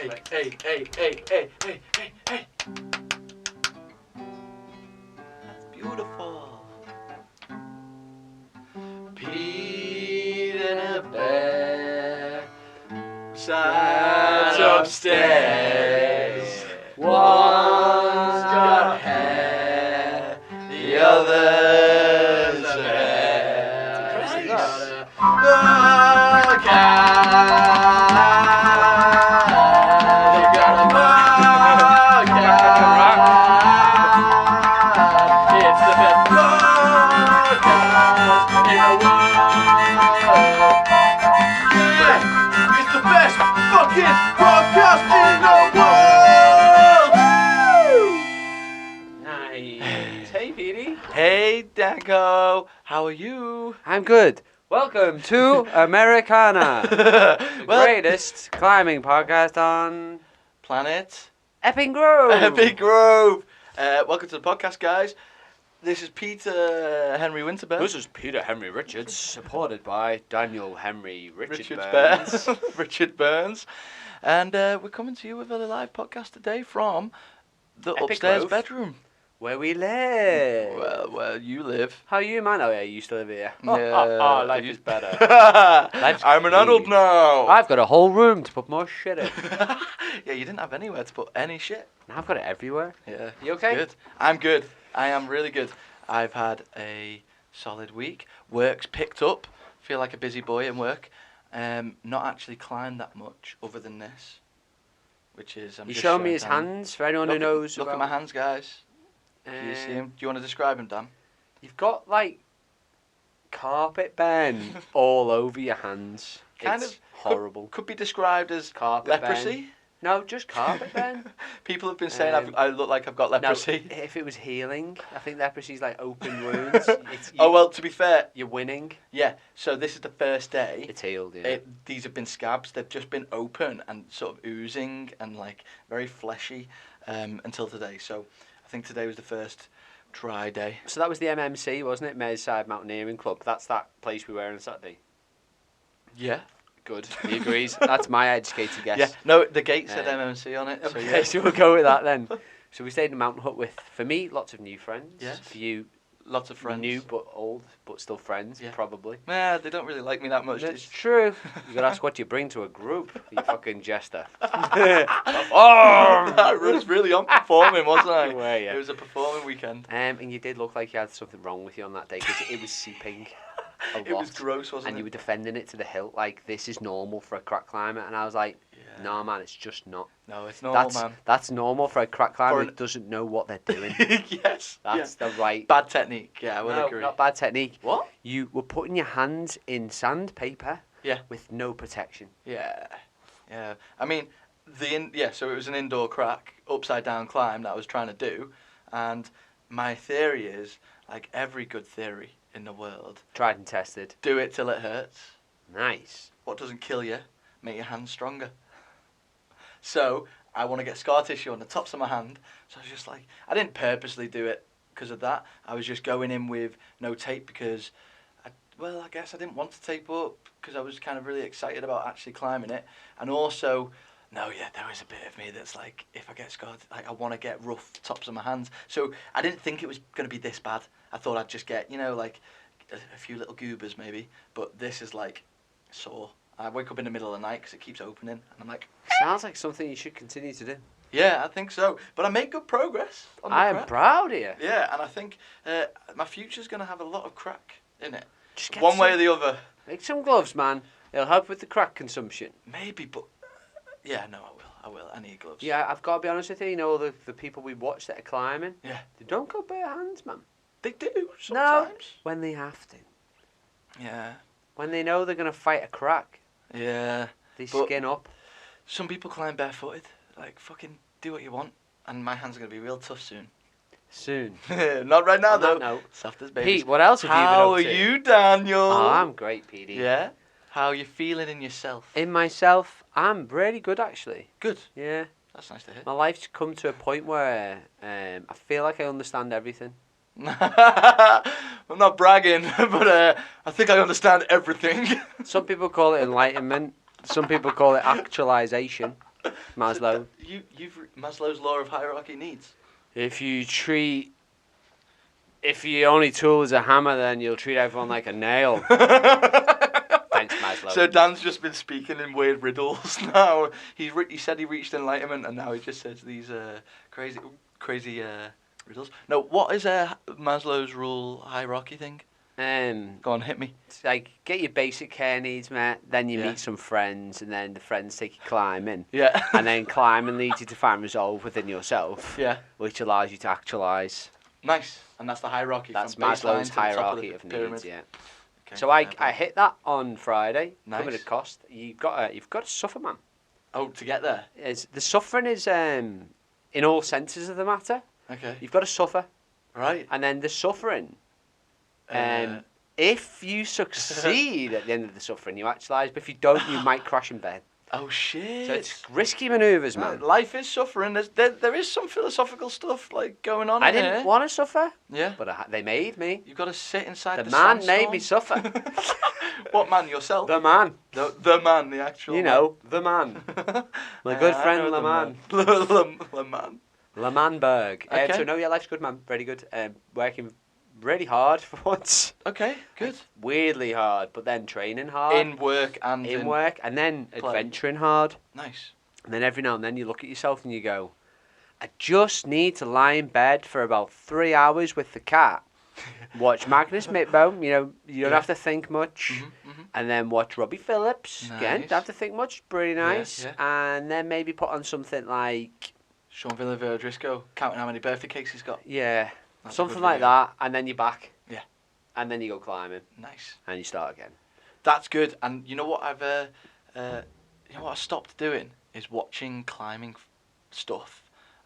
Hey. That's beautiful. Pete and a bear sat upstairs. One's got hair, the other's a bear. Impressive, Got that. a cat. They got a podcast. It's the best podcast in the world. Yeah, it's the best fucking podcast in the world. Nice. Hey, Petey. Hey, Danko, how are you? I'm good. Welcome to Americana, the Well, greatest climbing podcast on Planet Epping Grove. Epic Grove. Welcome to the podcast, guys. This is Peter Henry Winterburn. This is Peter Henry Richards, supported by Daniel Henry Richard Burns. Burns. Richard Burns. And we're coming to you with a live podcast today from the Epic upstairs Grove. bedroom. Where we live. Well, where you live. How are you, man? Oh, yeah, you used to live here. Yeah. Life is better. I'm an clean. adult now. I've got a whole room to put more shit in. Yeah, you didn't have anywhere to put any shit. Now I've got it everywhere. Yeah. You okay? Good. I'm good. I am really good. I've had a solid week. Work's picked up. Feel like a busy boy in work. Not actually climbed that much other than this, which is. I'm You just showing me showing his Dan. hands for anyone who Look, knows. Look at my hands, guys. Um, Do you see him? Do you want to describe him, Dan? You've got like carpet burn all over your hands. Kind It's of horrible. Could be described as Carpet leprosy. burn. No, just carpet burn. People have been saying I look like I've got No, leprosy. if it was healing, I think leprosy's like open wounds. Oh well, to be fair, You're winning. yeah. So this is the first day. It's healed, yeah. These have been scabs. They've just been open and sort of oozing and like very fleshy until today. So I think today was the first dry day. So that was the MMC, wasn't it? Merseyside Mountaineering Club. That's that place we were on Saturday. Yeah. Good. He agrees. That's my educated guess. Yeah. No, the gate said Um, MMC on it. So Okay, yeah. so we'll go with that then. So we stayed in Mountain Hut with, for me, lots of new friends. Yes. For you, Lots of friends. new but old, but still friends, Yeah. probably. Nah, they don't really like me that much. That's It's- true. You gotta ask what you bring to a group, you fucking jester. I was really on performing, wasn't I? You were, yeah. It was a performing weekend. And you did look like you had something wrong with you on that day because it was seeping a lot. It was gross, wasn't and it? you were defending it to the hilt like this is normal for a crack climber, and I was like, Yeah. no man, it's just not. No, it's normal, That's man. that's normal for a crack climber For who doesn't know what they're doing. Yes. That's the right. Bad technique. Yeah, I would No, agree. not bad technique. What? You were putting your hands in sandpaper. Yeah. With no protection. Yeah. Yeah. I mean, so it was an indoor crack, upside down climb that I was trying to do, and my theory is like every good theory in the world: Tried and tested. do it till it hurts. Nice. What doesn't kill you, make your hands stronger. So I want to get scar tissue on the tops of my hand. So I was just like, I didn't purposely do it because of that. I was just going in with no tape because, I guess I didn't want to tape up because I was kind of really excited about actually climbing it. And also, there is a bit of me that's like, if I get scarred, like I want to get rough tops of my hands. So I didn't think it was going to be this bad. I thought I'd just get, like a few little goobers maybe. But this is like sore. I wake up in the middle of the night because it keeps opening, and I'm like, Sounds like something you should continue to do. yeah, I think so. But I make good progress on the I am crack. proud of you. Yeah, and I think my future's going to have a lot of crack in it. Just get One way or some- the other. Make some gloves, man. It'll help with the crack consumption. Maybe, but yeah, no, I will. I need gloves. Yeah, I've got to be honest with you. You know, the people we watch that are climbing, Yeah. they don't go bare hands, man. They do No, sometimes. when they have to. Yeah. When they know they're going to fight a crack, Yeah. they But- skin up. Some people climb barefooted. Like, fucking do what you want. And my hands are going to be real tough soon. Soon. Not right now, On that though. note, Soft as babies. Pete, what else have you been How up are to? you, Daniel? Oh, I'm great, Petey. Yeah? How are you feeling in yourself? In myself, I'm really good, actually. Good. Yeah. That's nice to hear. My life's come to a point where I feel like I understand everything. I'm not bragging, but I think I understand everything. Some people call it enlightenment. Some people call it actualization. Maslow. You've Maslow's law of hierarchy needs. If your only tool is a hammer, then you'll treat everyone like a nail. Thanks, Maslow. So Dan's just been speaking in weird riddles now. He said he reached enlightenment, and now he just says these crazy riddles. No, what is Maslow's rule hierarchy thing? Go on, hit me. It's like, get your basic care needs met, then you Yeah. meet some friends, and then the friends take you climbing. Yeah. And then climbing leads you to find resolve within yourself, Yeah. which allows you to actualise. Nice. And that's the hierarchy. That's from baseline Maslow's to the top hierarchy the of pyramid. needs, yeah. Okay, So I fair hit that on Friday. Nice. Come at a cost. You've got to suffer, man. Oh, to get there. The suffering is in all senses of the matter. Okay. You've got to suffer, Right. and then the suffering. If you succeed at the end of the suffering, you actualise. But if you don't, you might crash in bed. Oh shit. So it's risky manoeuvres, man. Life is suffering. There is some philosophical stuff like going on. I in didn't here. want to suffer, Yeah. but they made me. You've got to sit inside The the man made me sandstorm. suffer. What man? Yourself? The man. The man, the actual. You know, the man. My good I friend, know Le the Man. Le Man. Lemanberg. Okay. So no, yeah, life's good, man. Very good. Working really hard for once. Okay, good. Weirdly hard, but then training hard. In work and in work, and then play. adventuring hard. Nice. And then every now and then you look at yourself and you go, I just need to lie in bed for about 3 hours with the cat. Watch Magnus Mitbo, you don't Yeah. have to think much. Mm-hmm. And then watch Robbie Phillips. Again, Nice. don't have to think much. Pretty nice. yeah. And then maybe put on something like, Sean Villaverde Driscoll counting how many birthday cakes he's got. yeah, That's a something good like video. that. And then you're back. Yeah. And then you go climbing. Nice. And you start again. That's good. And you know what I stopped doing is watching climbing stuff,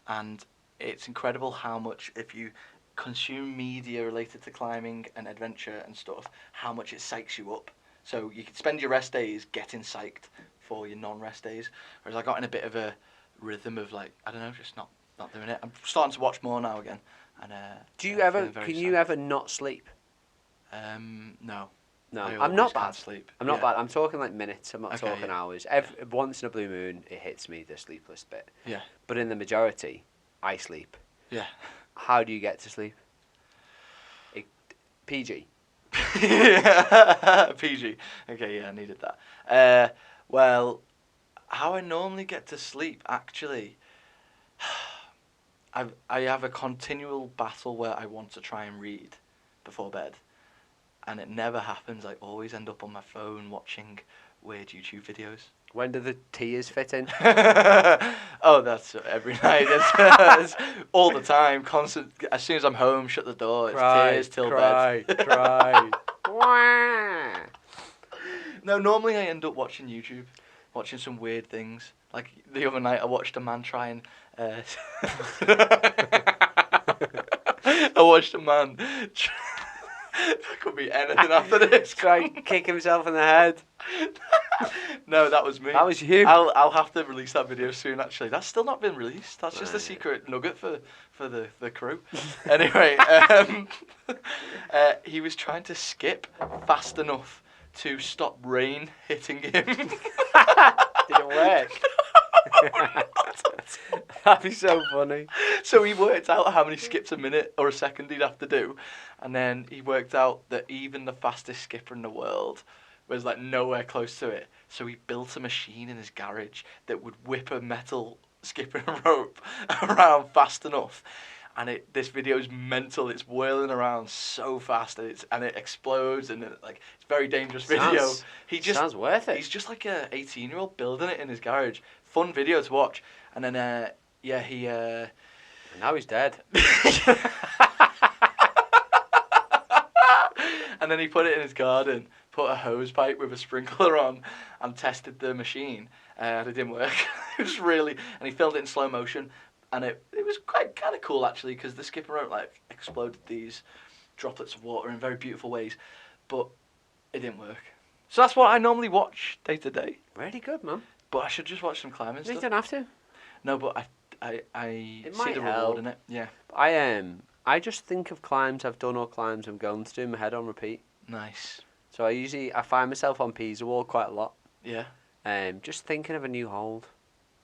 and it's incredible how much if you consume media related to climbing and adventure and stuff, how much it psychs you up. So you can spend your rest days getting psyched for your non-rest days, whereas I got in a bit of a rhythm of like, I don't know, just not doing it. I'm starting to watch more now again. And Do you yeah, ever, feeling very can you psyched. ever not sleep? No. No, I I'm not always can't bad. sleep. I'm not Yeah. bad. I'm talking like minutes. I'm not Okay, talking yeah. hours. Once in a blue moon, it hits me, the sleepless bit. Yeah. But in the majority, I sleep. Yeah. How do you get to sleep? PG. PG. Okay, yeah, I needed that. Well, how I normally get to sleep, actually, I have a continual battle where I want to try and read before bed, and it never happens. I always end up on my phone watching weird YouTube videos. When do the tears fit in? Oh, that's every night. It's all the time, constant. As soon as I'm home, shut the door. It's tears till bed. cry. Wah. No, normally I end up watching YouTube, watching some weird things. Like the other night, I watched a man try and. I watched a man. Could be anything after this. Try and kick himself in the head. No, that was me. That was you. I'll have to release that video soon. Actually, that's still not been released. That's just a Right. secret nugget for the crew. Anyway, he was trying to skip fast enough to stop rain hitting him. Didn't work. That'd be so funny. So he worked out how many skips a minute or a second he'd have to do, and then he worked out that even the fastest skipper in the world was like nowhere close to it. So he built a machine in his garage that would whip a metal skipping rope around fast enough. And this video is mental. It's whirling around so fast, and it explodes, and it's a very dangerous video. Sounds worth it. He's just like a 18-year-old building it in his garage. Fun video to watch. And then he. And now he's dead. And then he put it in his garden, put a hose pipe with a sprinkler on, and tested the machine. And it didn't work. It was really, and he filmed it in slow motion, and it was quite kind of cool actually, because the skipping rope exploded these droplets of water in very beautiful ways, but it didn't work. So that's what I normally watch day to day. Really good, man. But I should just watch some climbing You stuff. don't have to. No, but I It see might the help. reward in it. Yeah. I just think of climbs I've done or climbs I'm going to do in my head on repeat. Nice. So I find myself on Pisa Wall quite a lot. Yeah. Just thinking of a new hold.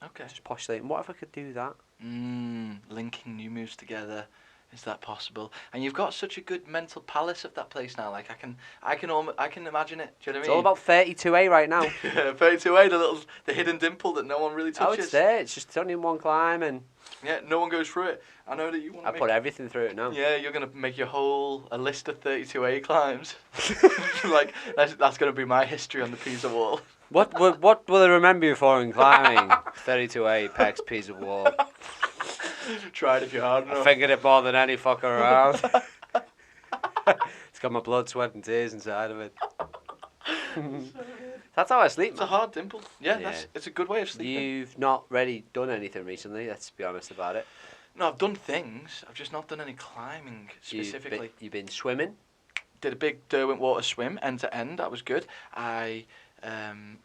Okay. Just postulating, what if I could do that? Linking new moves together. Is that possible? And you've got such a good mental palace of that place now. Like I can imagine it. Do you know It's what I all mean? about 32A right now. 32A, the hidden dimple that no one really Oh, touches. it's there. It's just only one climb, and Yeah, no one goes through it. I know that you want I to put everything through it now. Yeah, you're gonna make your a list of 32A climbs. Like that's gonna be my history on the Pisa wall. What will they remember you for in climbing? 32A pecs piece of wall. Try it if you're hard enough. I fingered it more than any fucker around. It's got my blood, sweat, and tears inside of it. That's how I sleep, It's man. a hard dimple. Yeah, Yeah. it's a good way of sleeping. You've not really done anything recently, let's be honest about it. No, I've done things. I've just not done any climbing specifically. You've been swimming. Did a big Derwent water swim end to end. That was good. I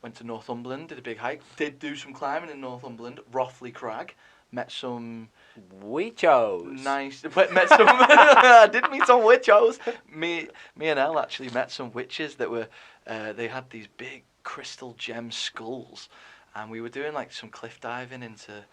went to Northumberland, did a big hike. Did do some climbing in Northumberland. Rothley Crag. Met some Witchos. nice. Met some. I did meet some witchos. Me and Elle actually met some witches that were. They had these big crystal gem skulls, and we were doing like some cliff diving into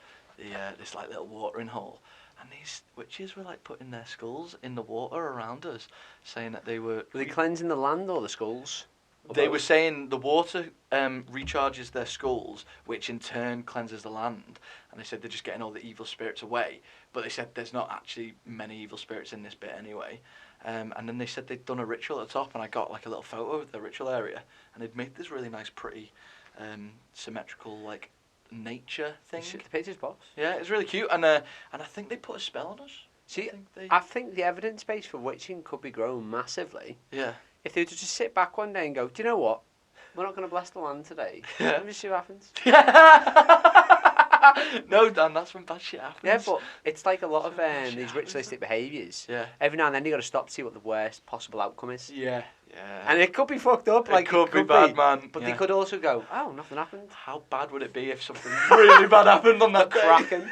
this like little watering hole. And these witches were like putting their skulls in the water around us, saying that they were. Were they cleansing the land or the skulls? They were saying the water recharges their skulls, which in turn cleanses the land. And they said they're just getting all the evil spirits away. But they said there's not actually many evil spirits in this bit anyway. And then they said they'd done a ritual at the top, and I got like a little photo of the ritual area, and they'd made this really nice, pretty, symmetrical like nature thing. Shit, the pictures, boss. Yeah, it's really cute, and I think they put a spell on us. See, they... I think the evidence base for witching could be grown massively. Yeah. If they were to just sit back one day and go, do you know what? We're not going to bless the land today. Yeah. Let me see what happens. No, Dan, that's when bad shit happens. Yeah, but it's like a lot of Shit these happens. ritualistic behaviours. Yeah. Every now and then you got to stop to see what the worst possible outcome is. Yeah. Yeah. And it could be fucked up. it Like could be bad, man. But Yeah. they could also go, oh, nothing happened. How bad would it be if something really bad happened on that day? Kraken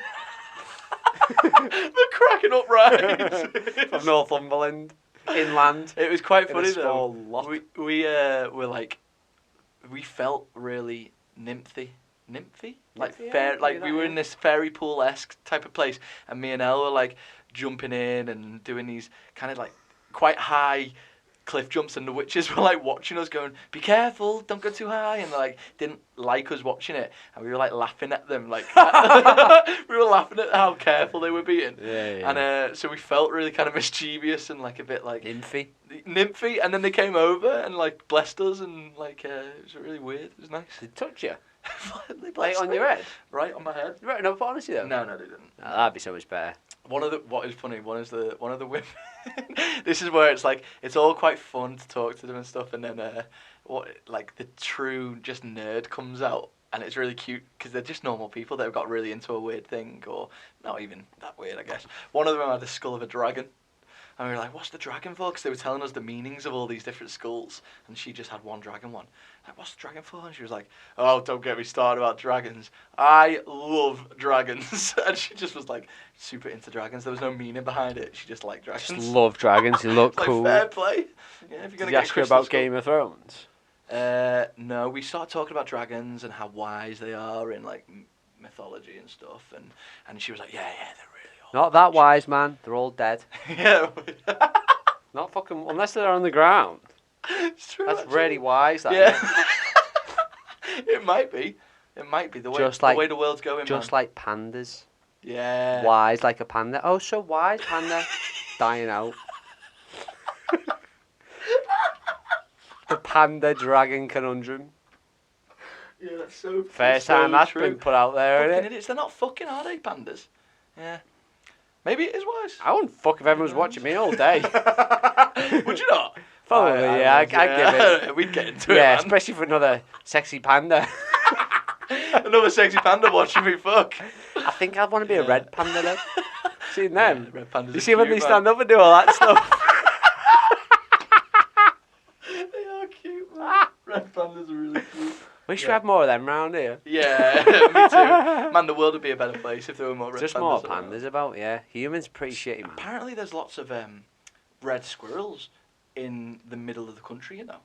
The Kraken uprise. from Northumberland, inland. It was quite In a funny small though. lot. We were like, we felt really nymphy, like Nymphy, yeah, fair, I can like do we that, were yeah. in this fairy pool esque type of place, and me and Elle were like jumping in and doing these kind of like quite high cliff jumps, and the witches were like watching us going, be careful, don't go too high, and they like didn't like us watching it, and we were like laughing at them, like we were laughing at how careful they were being. Yeah. And so we felt really kind of mischievous and like a bit like Nymphy. and then they came over and like blessed us, and like it was really weird. It was nice. They touch you. They Like blessed on me. your head. Right on my head. Right, no, but honestly though. No, they didn't. No, that'd be so much better. What is funny, one of the women. This is where it's like it's all quite fun to talk to them and stuff, and then like the true just nerd comes out, and it's really cute because they're just normal people that have got really into a weird thing, or not even that weird, I guess. One of them had the skull of a dragon. And we were like, what's the dragon for? Because they were telling us the meanings of all these different skulls. And she just had one dragon one. Like, what's the dragon for? And she was like, oh, don't get me started about dragons. I love dragons. And she just was like super into dragons. There was no meaning behind it. She just liked dragons. Just love dragons. They look It's like, cool. fair play. Yeah, if you're Did gonna you get ask her crystal about skull. Game of Thrones? No, we started talking about dragons and how wise they are in like mythology and stuff. And she was like, yeah, they're really old. Not that wise, man. They're all dead. Yeah. Not fucking unless they're on the ground. It's true, That's actually. really wise. That Yeah. is. It might be. It might be the way Just the like- way the world's going, Just man. like pandas. Yeah. Wise like a panda. Oh, so wise panda. Dying out. The panda dragon conundrum. Yeah, that's so. First so time that's true. been put out there, Fucking isn't it? idiots. They're not fucking, are they, pandas? Yeah. Maybe it is wise. I wouldn't fuck if everyone was watching me all day. Would you not? Probably, yeah. I'd give it. We'd get into Yeah, it, man. especially for another sexy panda. Another sexy panda watching me fuck. I think I'd want to be a Yeah. red panda then. Seen them? Yeah, red pandas You are see when cute, they man. stand up and do all that stuff? They are cute, man. Red pandas are really cute. We should Yeah. have more of them round here. Yeah, me too. Man, the world would be a better place if there were more red Just pandas. more around. pandas about, yeah. Humans pretty shitty, man. Apparently, there's lots of red squirrels in the middle of the country, you know.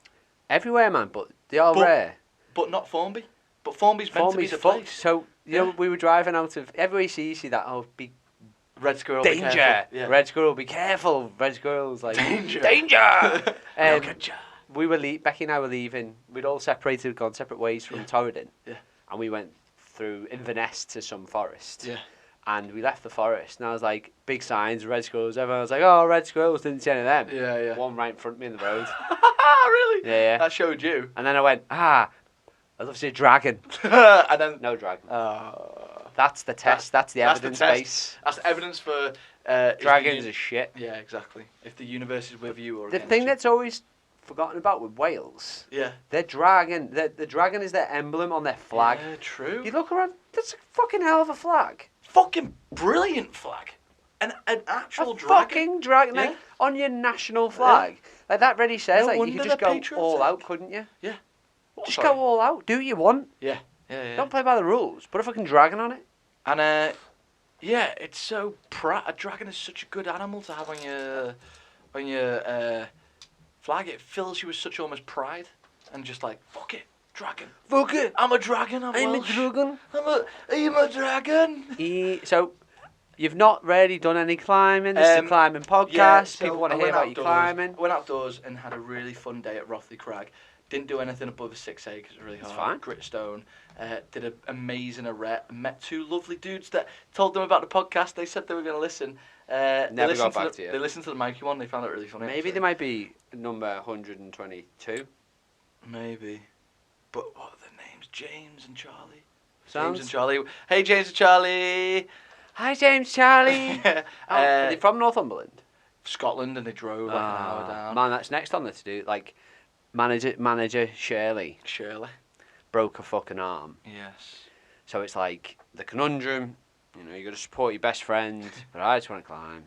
Everywhere, man, but they are But- rare. But not Formby. But Formby's meant to be Formby's the fucked. place. So, you know, Yeah. we were driving out of... Everywhere you see that, oh, be Red Squirrel, be danger. careful. Yeah. Red Squirrel, be careful. Red Squirrel's like... Danger. Danger! They'll get ya. We were Becky and I were leaving. We'd all separated, gone separate ways from Torridon. Yeah. And we went through Inverness to some forest. Yeah. And we left the forest, and I was like, big signs, red squirrels. Everyone was like, oh, red squirrels, didn't see any of them. Yeah, yeah. One right in front of me in the road. Really? Yeah, yeah. That showed you. And then I went, I'd love to see a dragon. And then. No dragon. Oh. That's the test. That's the evidence base. That's the evidence for. Dragons are shit. Yeah, exactly. If the universe is with you or The against thing you. that's always forgotten about with Wales, Yeah. their dragon, the dragon is their emblem on their flag. Yeah, true. You look around, that's a fucking hell of a flag. Fucking brilliant flag. An actual A dragon. fucking dragon, Yeah. like on your national flag. Like that really says, No like you wonder could just they're go all patriotic. out, couldn't you? Yeah. Oh, Just sorry. go all out. Do what you want. Yeah. Yeah, yeah. Don't play by the rules. Put a fucking dragon on it. And yeah, it's so a dragon is such a good animal to have on your flag. It fills you with such almost pride and just like fuck it, dragon. Fuck it. I'm a dragon. I'm I'm a Welsh. dragon. I'm a dragon. So, you've not really done any climbing. This is a climbing podcast. Yeah, so People want I to hear went about you outdoors- climbing. I went outdoors and had a really fun day at Rothley Crag. Didn't do anything above a 6A because it was really hard. That's fine. Gritstone. Did an amazing arete. Met two lovely dudes that told them about the podcast. They said they were going to listen. Never got back to you. They listened to the Mikey one. They found it really funny. Maybe actually. they might be number 122. Maybe. But what are their names? James and Charlie. Sounds. James and Charlie. Hey, James and Charlie. Hi, James Charlie. Are they from Northumberland? Scotland, and they drove like an hour down. Man, that's next on the to do. Like, manager Shirley Shirley. broke a fucking arm. Yes. So it's like the conundrum. You know, you got to support your best friend, but I just want to climb.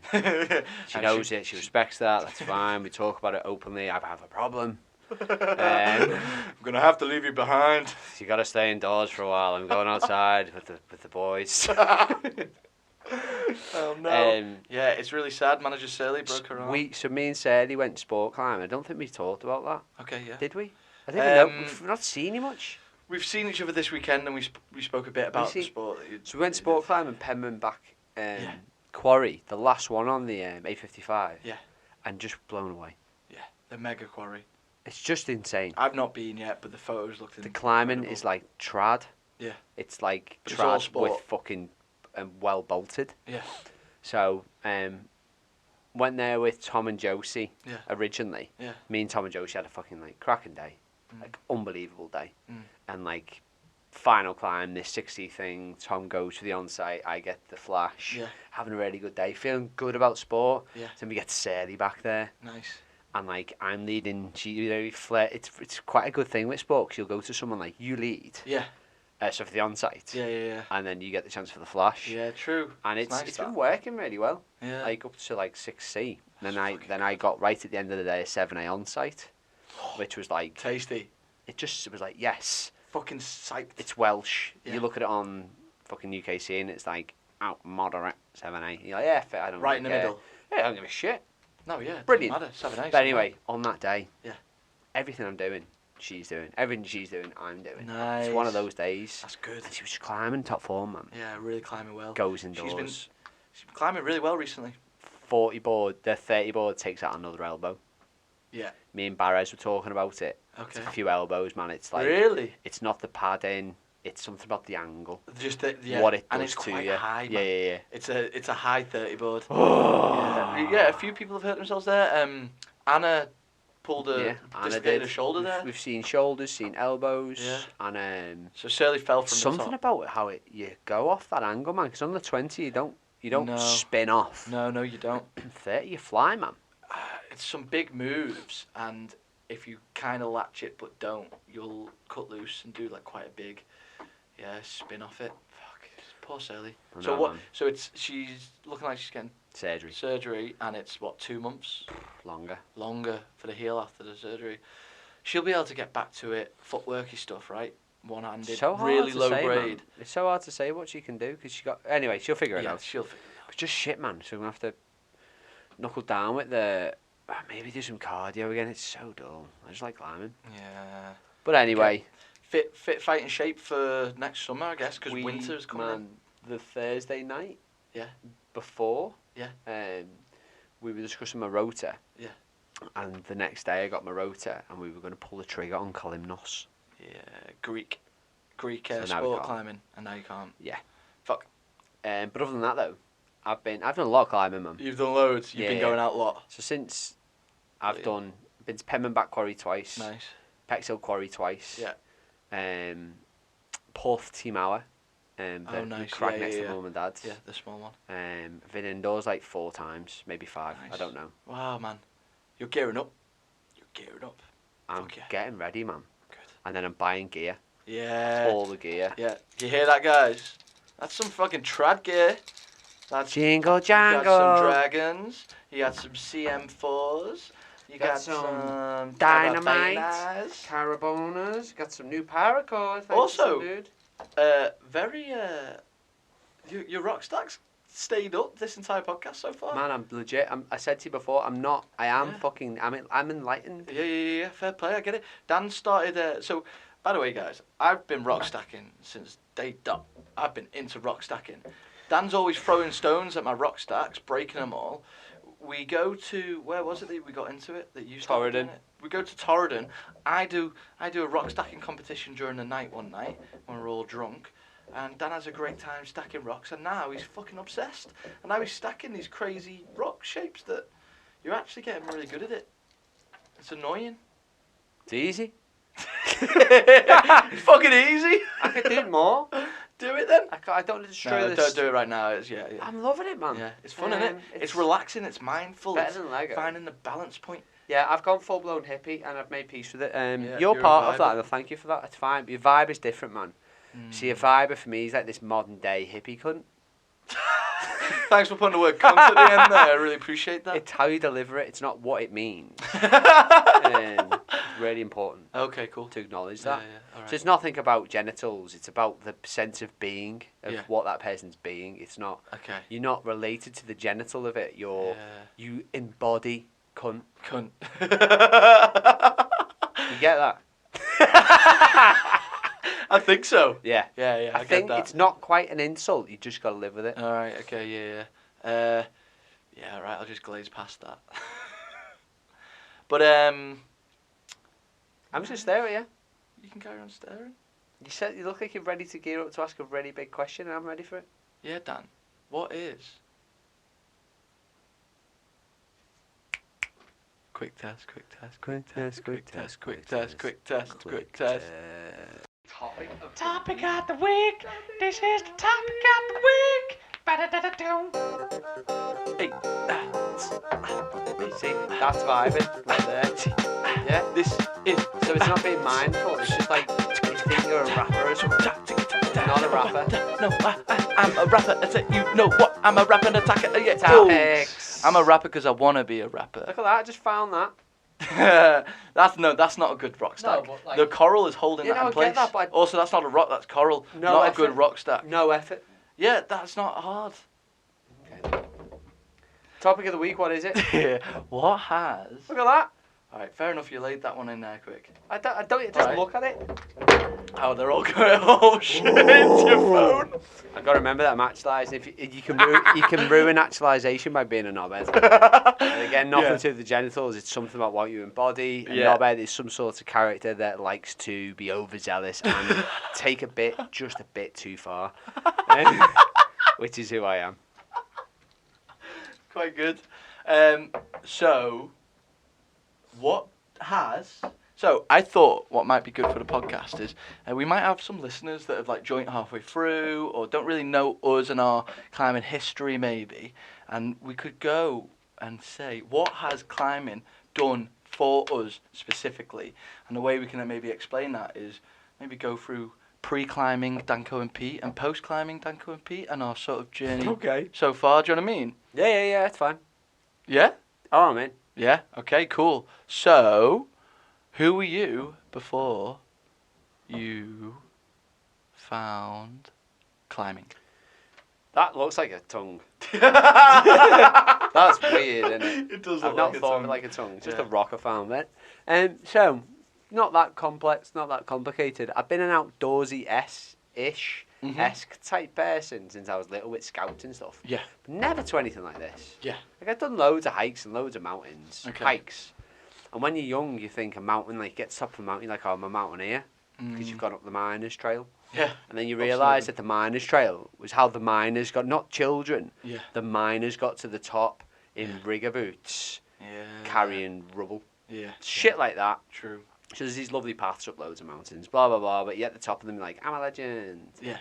She And knows it. She respects that. That's fine. We talk about it openly. I have a problem. I'm gonna have to leave you behind. You got to stay indoors for a while. I'm going outside with the boys. Oh no. Um, Yeah, it's really sad. Manager Shirley broke her arm. So me and Sadie went sport climbing. I don't think we talked about that. Okay, yeah. Did we? I think we know. Um, We've not seen you much. We've seen each other this weekend, and we spoke a bit about the see- sport. That you, So we went you sport did. climbing Penman back Yeah. Quarry, the last one on the A55. Yeah. And just blown away. Yeah, the mega quarry. It's just insane. I've not been yet, but the photos looked. The climbing incredible. is like trad. Yeah. It's like But it's all trad sport. with fucking well bolted. Yeah. So went there with Tom and Josie Yeah. originally. Yeah. Me and Tom and Josie had a fucking like cracking day, Mm. like unbelievable day, Mm. and like final climb this 60 thing. Tom goes for the on-site. I get the flash. Yeah. Having a really good day, feeling good about sport. Yeah. Then we get Sadie back there. Nice. And like I'm leading, it's quite a good thing with sport because you'll go to someone like you lead, Yeah. so for the on-site, Yeah. Yeah. Yeah. and then you get the chance for the flash. Yeah. True. And It's it's nice, been that. working really well. Yeah. Like up to like 6C. That's Then fucking I got right at the end of the day a 7A on-site, which was like Tasty. it was like yes, Fucking psyched. it's Welsh. Yeah. You look at it on fucking UKC and it's like out moderate 7A. You're like yeah, fit, I don't right really in the care. middle. Yeah, I don't give a shit. No, yeah. it Brilliant. doesn't matter. 7A. But anyway, on that day, Yeah. everything I'm doing, she's doing. Everything she's doing, I'm doing. Nice. It's one of those days. That's good. And she was just climbing top form, man. Yeah, really climbing well. Goes indoors. She's been climbing really well recently. 40 board, the 30 board takes out another elbow. Yeah. Me and Barres were talking about it. Okay. It's a few elbows, man. It's like Really? it's not the padding. It's something about the angle. Just the, yeah. What it and does it's to quite you. high. Yeah, Man. yeah, It's a high 30 board. yeah. Yeah, a few people have hurt themselves there. Anna pulled Yeah, Anna dislocated did. her shoulder there. We've seen shoulders, seen elbows, Yeah. and So Shirley fell from something the top. about how you go off that angle, man. Because on the 20, you don't No. spin off. No, you don't. 30, you fly, man. It's some big moves, and if you kind of latch it but don't, you'll cut loose and do like quite a big, spin off it. Fuck, poor Shirley. I So know, what? man. So she's looking like she's getting Surgery. surgery, and it's what 2 months Longer. longer for the heel after the surgery. She'll be able to get back to it, footworky stuff, right? One-handed, So hard really to low say, grade. man. It's so hard to say what she can do because she got. Anyway, she'll figure it Yeah, out. she'll figure it But just shit, man. So we're gonna have to knuckle down with the. Maybe do some cardio again. It's so dull. I just like climbing. out. Yeah. But anyway, fit fighting shape for next summer, I guess, because winter's coming. Man, the Thursday night. Yeah. Before. Yeah. We were discussing my rota. Yeah. And the next day I got my rota, and we were going to pull the trigger on Kalymnos. Yeah, Greek So now we sport can't. climbing, and now you can't. Yeah. Fuck. But other than that though, I've done a lot of climbing, man. You've done loads. You've been Yeah. going out a lot. So since I've Brilliant. been to Penman Quarry twice, Nice. Pexhill Quarry twice, Yeah. Porth Team Hour, the Nice. crag Yeah, next yeah, to yeah. Mum and Dad's. Yeah, the small one. I've been indoors like 4 times, maybe 5. I Nice. don't know. Wow, man. You're gearing up. You're gearing up. I'm Fuck yeah. getting ready, man. Good. And then I'm buying gear, Yeah. all the gear. Yeah. You hear that, guys? That's some fucking trad gear. That's Jingle You got some jangle. dragons. You got some CM4s. You Got got some dynamite. dynamite. Carabonas. Got some new paracords. Also- dude. Very. Your rock stacks stayed up this entire podcast so far. Man, I'm legit. I said to you before, I'm not. I am Yeah. fucking. I'm enlightened. Yeah. Fair play. I get it. Dan started. So, by the way, guys, I've been rock stacking since day dot. I've been into rock stacking. Dan's always throwing stones at my rock stacks, breaking them all. We go to where was it that we got into it? That you started doing Torridon. it? We go to Torridon. I do a rock stacking competition during the night one night when we're all drunk. And Dan has a great time stacking rocks, and now he's fucking obsessed. And now he's stacking these crazy rock shapes that you're actually getting really good at it. It's annoying. It's easy. It's fucking easy. I could do more. Do it then. I don't want to destroy No, this. don't do it right now. It's yeah. I'm loving it, man. Yeah, it's fun, isn't it? It's It's relaxing. It's mindful. better It's than Lego. finding the balance point. Yeah, I've gone full blown hippie and I've made peace with it. Yeah, You're you're a part of viber. that, and I thank you for that. It's fine. Your vibe is different, man. See, a viber for me is like this modern day hippie cunt. Thanks for putting the word cunt at the end there. I really appreciate that. It's how you deliver it. It's not what it means. It's really important Okay, cool. to acknowledge Yeah, that. yeah, all right. So it's nothing about genitals. It's about the sense of being, of Yeah. what that person's being. It's not. Okay. You're not related to the genital of it. You embody cunt. Cunt. You get that? I think so. Yeah. Yeah, I get think that. it's not quite an insult. You just gotta live with it. All right. Okay. Yeah. Yeah. All right. I'll just glaze past that. But I'm just staring at you. you can carry on staring. You said you look like you're ready to gear up to ask a really big question, and I'm ready for it. Yeah, Dan. What is? Quick test. Quick test. Quick test, Quick test. Quick test. Quick test. Quick test. Topic of the week. This is the topic of the week. Ba-da-da-da-dum. Hey. See, that's vibing right there. Yeah. This is. So it's not being mindful. It's just like you think you're a rapper or something. Not a rapper. No, I'm a rapper. I said, you know what? I'm a rapper and attacker. Yeah. Oh. Topics. I'm a rapper because I want to be a rapper. Look at that. I just found that. That's not a good rock stack. but, like- the coral is holding Yeah, that no, in I get place. that, but I- Also, that's not a rock. That's coral. No not effort. a good rock stack. No effort. Yeah, that's not hard. Topic of the week. What is it? What has? Look at that. All right, fair enough. You laid that one in there quick. I don't just Right. look at it. Oh, they're all going. Oh shit! It's your phone. I've got to remember that I'm actualising. If you can ruin actualisation by being a knobhead. And again, nothing Yeah. to do with the genitals. It's something about what you embody. A Yeah. knobhead is some sort of character that likes to be overzealous and take just a bit too far, which is who I am. Quite good. So, what has? So I thought what might be good for the podcast is we might have some listeners that have like joined halfway through or don't really know us and our climbing history maybe, and we could go and say what has climbing done for us specifically, and the way we can maybe explain that is maybe go through pre-climbing Danko and Pete and post-climbing Danko and Pete and our sort of journey Okay. so far. Do you know what I mean? Yeah, it's fine. Yeah? Oh, I'm in. Yeah? Okay, cool. So, who were you before you found climbing? That looks like a tongue. That's weird, isn't it? It does I've not thought of it like a tongue. It's just Yeah. a rock I found, mate. So, not that complex, not that complicated. I've been an outdoorsy ish esque type person since I was little with scouts and stuff. Yeah. But never to anything like this. Yeah. Like I've done loads of hikes and loads of mountains. Okay. Hikes. And when you're young, you think a mountain, like, get to the top of a mountain, you're like, oh, I'm a mountaineer. Because you've gone up the miners' trail. Yeah. And then you realise that the miners' trail was how the miners got, not children, Yeah. the miners got to the top in rigger boots, Yeah. carrying rubble. Yeah. Shit like that. True. So there's these lovely paths up loads of mountains, blah, blah, blah. But you're at the top of them, you're like, I'm a legend. Yeah.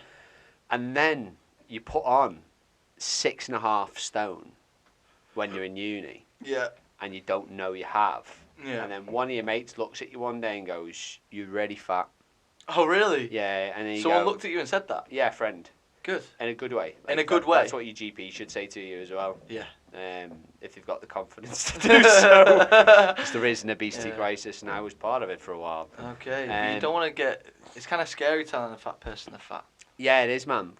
And then you put on 6.5 stone when you're in uni. Yeah. And you don't know you have. Yeah. And then one of your mates looks at you one day and goes, "You're really fat." Oh, really? Yeah, and then you Someone go, looked at you and said that? "Yeah, friend." Good. In a good way. In a good way. That's what your GP should say to you as well. Yeah. If they've got the confidence to do so. Because there is an obesity crisis, and I was part of it for a while. Okay. But you don't want to get... It's kind of scary telling a fat person they're fat. Yeah, it is, man.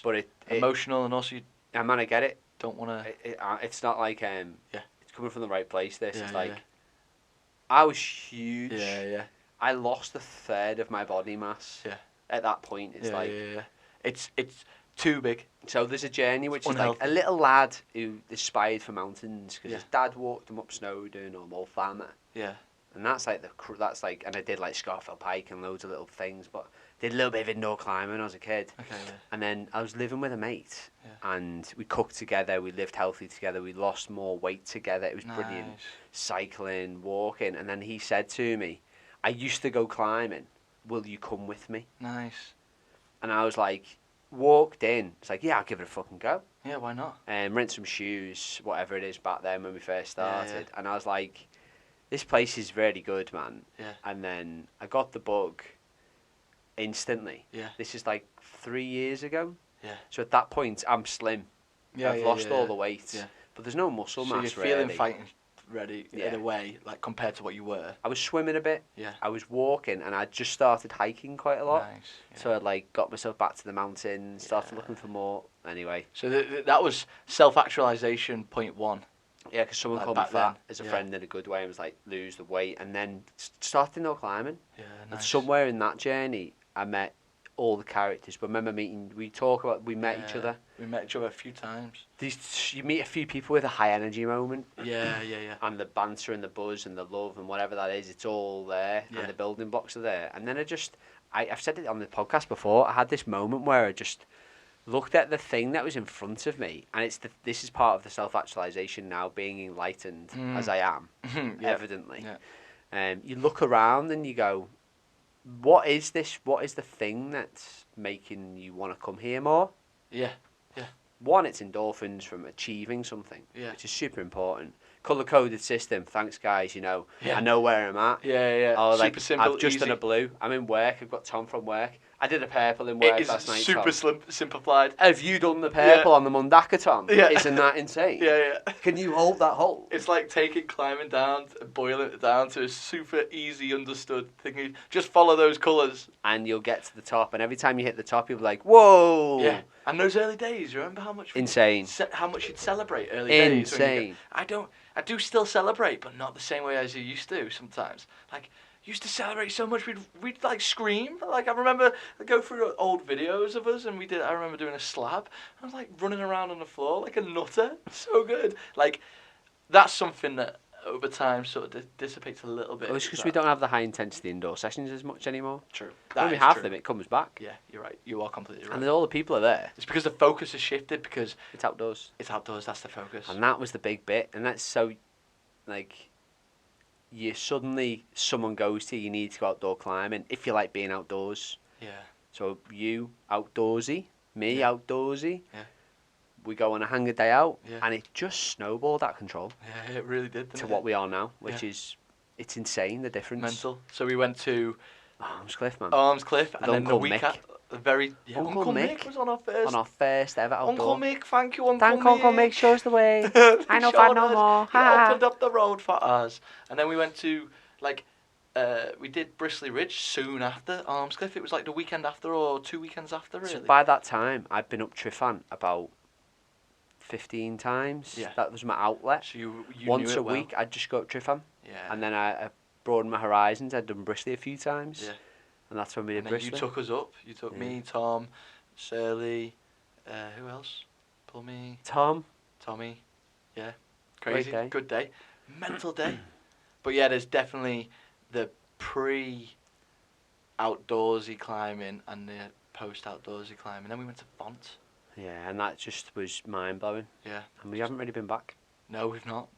But it emotional, and also you man, I get it. don't want to... It's not like Yeah. it's coming from the right place. This Yeah, it's like yeah. I was huge. Yeah, yeah. I lost a third of my body mass. Yeah. At that point, it's Yeah, like yeah. It's too big. so. There's a journey which is Unhealthy. like a little lad who aspired for mountains because Yeah. his dad walked him up Snowdon or Moll Farmer. Yeah. And that's like and I did like Scarfell Pike and loads of little things, but did a little bit of indoor climbing when I was a kid. Okay, yeah. And then I was living with a mate, Yeah. and we cooked together, we lived healthy together, we lost more weight together. It was brilliant. Nice. Cycling, walking, and then he said to me, "I used to go climbing. Will you come with me?" Nice. And I was like, walked in. It's like, yeah, I'll give it a fucking go. Yeah, why not? Rent some shoes, whatever it is back then when we first Yeah, started. And I was like, this place is really good, man. Yeah. And then I got the bug instantly. Yeah. This is like 3 years ago. Yeah. So at that point, I'm slim. Yeah, I've lost all the weight. Yeah. But there's no muscle So mass, you're feeling really. fighting ready in Yeah. a way, like compared to what you were. I was swimming a bit. Yeah. I was walking, and I just started hiking quite a lot. Nice. Yeah. So I'd like got myself back to the mountain, started Yeah. looking for more. Anyway, So that was self-actualization point one. yeah, because someone Like called me back fat then, as a yeah. friend in a good way and was like, lose the weight, and then started no climbing. Yeah, And nice. somewhere in that journey, I met all the characters. Remember meeting? We met each Yeah. other. We met each other a few times. You meet a few people with a high energy moment. Yeah, yeah. And the banter and the buzz and the love and whatever that is, it's all there. Yeah. And the building blocks are there. And then I've said it on the podcast before, I had this moment where I just looked at the thing that was in front of me. And this is part of the self-actualization now, being enlightened as I am, Yeah. evidently. Yeah. You look around and you go, what is this? What is the thing that's making you want to come here more? Yeah. One, it's endorphins from achieving something, Yeah. which is super important. Color-coded system. Thanks, guys. Yeah. I know where I'm at. Yeah. Oh, Super like, simple, I've just easy. done a blue. I'm in work. I've got Tom from work. I did a purple in work It is last night. super Tom. simplified. Have you done the purple on the Mundaka, Tom? Yeah. Isn't that insane? Yeah. Can you hold that hold? It's like taking climbing down, boiling it down to a super easy understood thing. Just follow those colours. And you'll get to the top, and every time you hit the top, you'll be like, whoa! Yeah. And those early days, you remember how much Insane. how much you'd celebrate early days. When you Insane. I do still celebrate, but not the same way as you used to sometimes. Like, used to celebrate so much, we'd like scream. Like, I remember I go through old videos of us, and I remember doing a slab. I was like running around on the floor like a nutter. So good. Like, that's something that over time sort of dissipates a little bit. Well, it's because we don't have the high intensity indoor sessions as much anymore. True. When we is have true. them, it comes back. Yeah, you're right. You are completely right. And all the people are there. It's because the focus has shifted because It's outdoors. it's outdoors. That's the focus. And that was the big bit. And that's so, like, someone goes to you need to go outdoor climbing if you like being outdoors. Yeah. So you outdoorsy, me Yeah. outdoorsy. Yeah. We go on a hangar day out, Yeah. and it just snowballed out control Yeah, it really did. to didn't what it? we are now, which Yeah. is, it's insane, the difference. Mental. So we went to Armscliff, man. Armscliff, and then the Uncle week Mick. Uncle Mick was on our first. On our first ever outdoor. Uncle Mick, thank you, Uncle Thank Mick. Uncle Mick, show us the way. I know fat no more. He Ha. opened up the road for us, and then we went to we did Bristly Ridge soon after Armscliff. It was like the weekend after or 2 weekends after, really. So by that time, I'd been up Trifan about 15 times. Yeah. That was my outlet. So you Once knew a it well. week, I'd just go up Trifan. Yeah. And then I broaden my horizons, I'd done Bristol a few times. Yeah. And that's when we did And then you Bristol. took us up. You took me, Tom, Surly, who else? Plummy, Tom. Tommy. Yeah. Great Crazy. day. Good day. Mental day. But yeah, there's definitely the outdoorsy climbing and the post outdoorsy climbing. Then we went to Font. Yeah, and that just was mind blowing. Yeah. And we haven't really been back. No, we've not.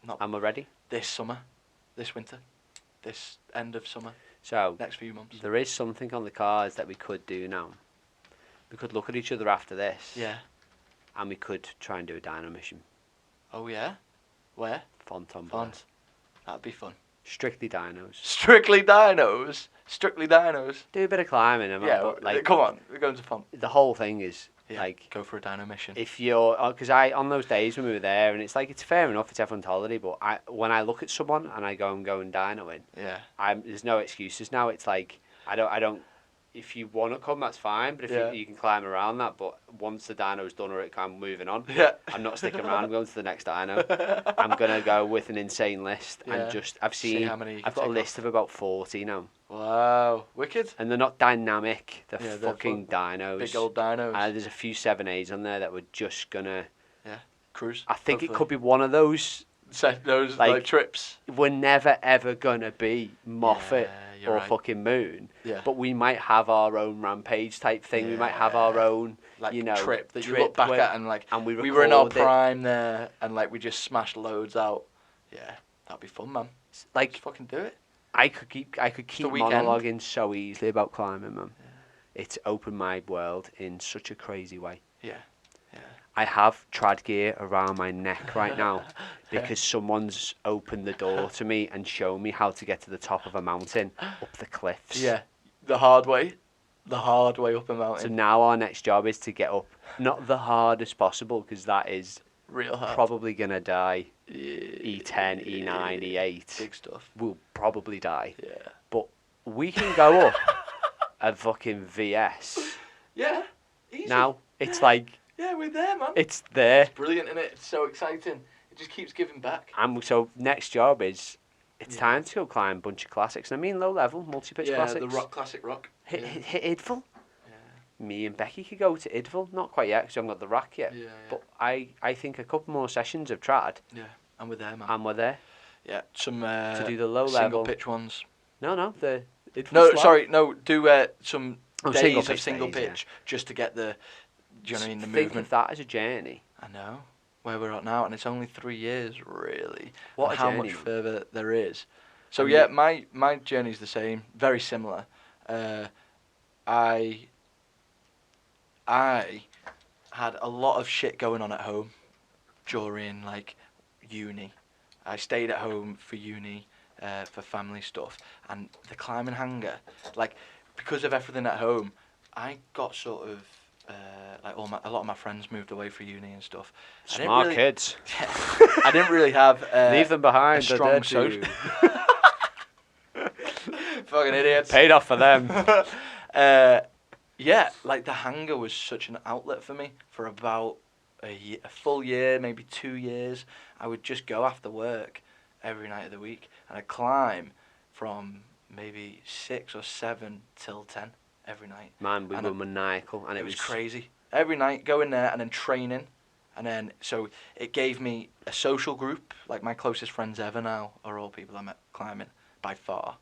Not And we're ready. this summer, this winter, this end of summer, So next few months. there is something on the cards that we could do now. We could look at each other after this. Yeah. And we could try and do a dino mission. Oh yeah. Where? Font on board. Font. That'd be fun. Strictly dinos. Strictly dinos. Strictly dinos. Do a bit of climbing. Yeah. But like, come on, we're going to Font. the whole thing is Yeah. like, Go for a dino mission. if you're, because on those days when we were there, and it's like, it's fair enough, it's everyone's holiday, but when I look at someone and I go and dinoing, Yeah. there's no excuses now. It's like, I don't, if you want to come, that's fine, but if Yeah. you can climb around that, but once the dino's done, or I'm moving on. Yeah. I'm not sticking around. I'm going to the next dino. I'm gonna go with an insane list, Yeah. and just I've See seen. how many you I've can got a take list of about 40 now, Wow. Wicked. and they're not dynamic. They're Yeah, they're fucking dinos. Big old dinos. There's a few 7As on there that we're just gonna. Cruise. I think it hopefully. could be one of those. Set those like- trips. We're never ever gonna be Moffat Yeah, you're or right. fucking Moon, Yeah. but we might have our own rampage type thing. We might have our own, Like you know, trip that you trip look back where- at and like and we were in our record it. prime there and like we just smashed loads out. Yeah, that'd be fun, man. Like, Just fucking do it. I could keep weekend. monologuing so easily about climbing, man. It's opened my world in such a crazy way. Yeah. Yeah. I have trad gear around my neck right now because someone's opened the door to me and shown me how to get to the top of a mountain up the cliffs. Yeah. The hard way. The hard way up a So mountain. now our next job is to get up, not the hardest possible, because that is Real hard. probably going to die. E E10, E9, E8. Big stuff. We'll probably die. Yeah. But we can go up a fucking VS. Yeah. Easy. Now, it's like, Yeah, we're there, man. it's there. Brilliant, isn't it? It's so exciting. It just keeps giving back. And so next job is, it's Yeah. time to go climb a bunch of classics. And I mean low level, multi-pitch Yeah, classics. the rock, classic rock. Hit, Yeah. hit Idville. Yeah. Me and Becky could go to Idville. Not quite yet because I haven't got the rack yet. Yeah, yeah. But I think a couple more sessions of trad Yeah, and we're there, man. and we're there. Yeah, some To do the low single level. pitch ones. No, the Idville No, slab. sorry, no. Do some Oh, days single of pitch single days, yeah. pitch just to get the. Do you know what I mean? The Think movement. of that as a journey. I know where we're at now, and it's only 3 years, really. What and a how journey, much man. further there is. So And yeah, my journey's the same, very similar. I had a lot of shit going on at home during like uni. I stayed at home for uni, for family stuff, and the climbing hanger, like because of everything at home, I got sort of like a lot of my friends moved away for uni and stuff. I didn't Smart really- kids. I didn't really have Leave them behind. a they're strong dead social. too. Fucking idiots. Paid off for them. Yeah, like the hanger was such an outlet for me for about a full year, maybe 2 years. I would just go after work every night of the week and I'd climb from maybe 6 or 7 till 10 every night. Man, we And were maniacal, and It was crazy. Every night, go in there and then training. And then, so it gave me a social group. Like my closest friends ever now are all people I met climbing by far.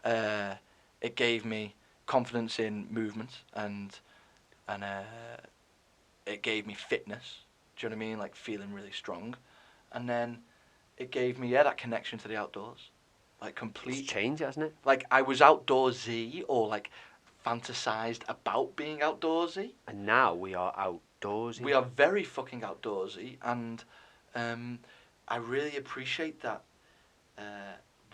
It gave me confidence in movement and it gave me fitness. Do you know what I mean? Like feeling really strong. And then it gave me, that connection to the outdoors. Like It's complete, changed, hasn't it? like I was outdoorsy or like fantasized about being outdoorsy. And now we are outdoorsy. We are very fucking outdoorsy, and I really appreciate that.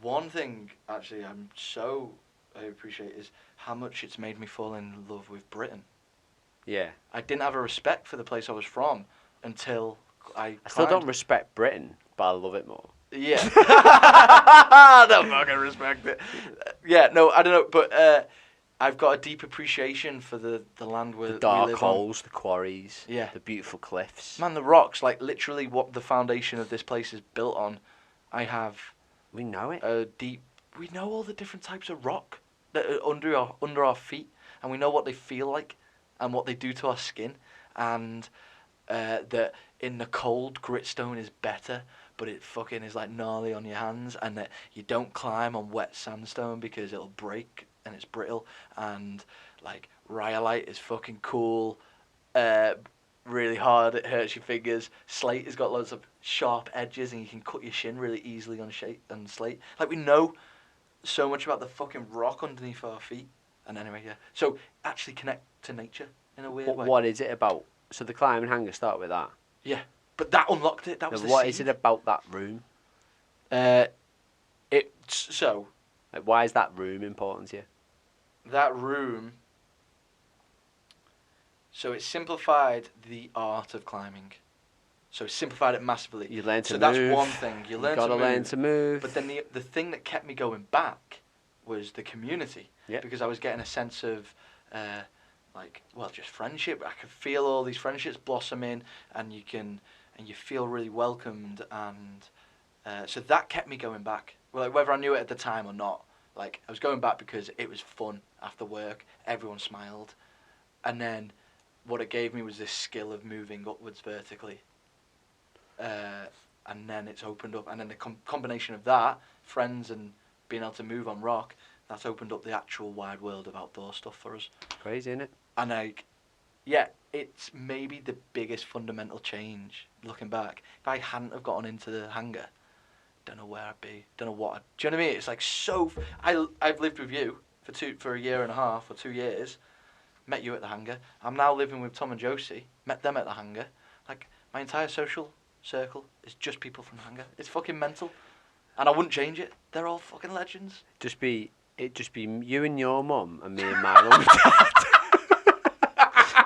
One thing, actually, I appreciate is how much it's made me fall in love with Britain. Yeah. I didn't have a respect for the place I was from until I I still don't climbed. respect Britain, but I love it more. Yeah. I don't fucking respect it. Yeah, no, I don't know, but I've got a deep appreciation for the land where The we dark live holes, the quarries, Yeah. the beautiful cliffs. on. Man, the rocks, like literally what the foundation of this place is built on. I have We know it. a deep we know all the different types of rock that are under our feet, and we know what they feel like and what they do to our skin, and that in the cold gritstone is better, but it fucking is like gnarly on your hands, and that you don't climb on wet sandstone because it'll break and it's brittle, and like rhyolite is fucking cool, really hard, it hurts your fingers. Slate has got loads of sharp edges and you can cut your shin really easily on slate. Like, we know so much about the fucking rock underneath our feet. And anyway, yeah. So actually connect to nature in a weird way. What is it about? So the climbing hanger, start with that. Yeah. But that unlocked it. That was the What seed. is it about that room? So Like, why is that room important to you? that room. So it simplified the art of climbing. So it simplified it massively. You learn to so move. that's one thing. You learn to gotta move. learn to move. But then the thing that kept me going back was the community. Yeah. Because I was getting a sense of, just friendship. I could feel all these friendships blossoming, and you feel really welcomed, and so that kept me going back. Well, like, whether I knew it at the time or not, like, I was going back because it was fun after work. Everyone smiled, and then what it gave me was this skill of moving upwards vertically. And then it's opened up, and then the combination of that, friends and being able to move on rock, that's opened up the actual wide world of outdoor stuff for us. Crazy, isn't it? And like, yeah, it's maybe the biggest fundamental change looking back. If I hadn't have gotten into the hangar, don't know where I'd be, don't know what. Do you know what I mean? It's like I've lived with you for a year and a half or 2 years. Met you at the hangar. I'm now living with Tom and Josie. Met them at the hangar. Like, my entire social circle is just people from the hangar. It's fucking mental, and I wouldn't change it. They're all fucking legends. It'd just be you and your mum and me and my mum and dad.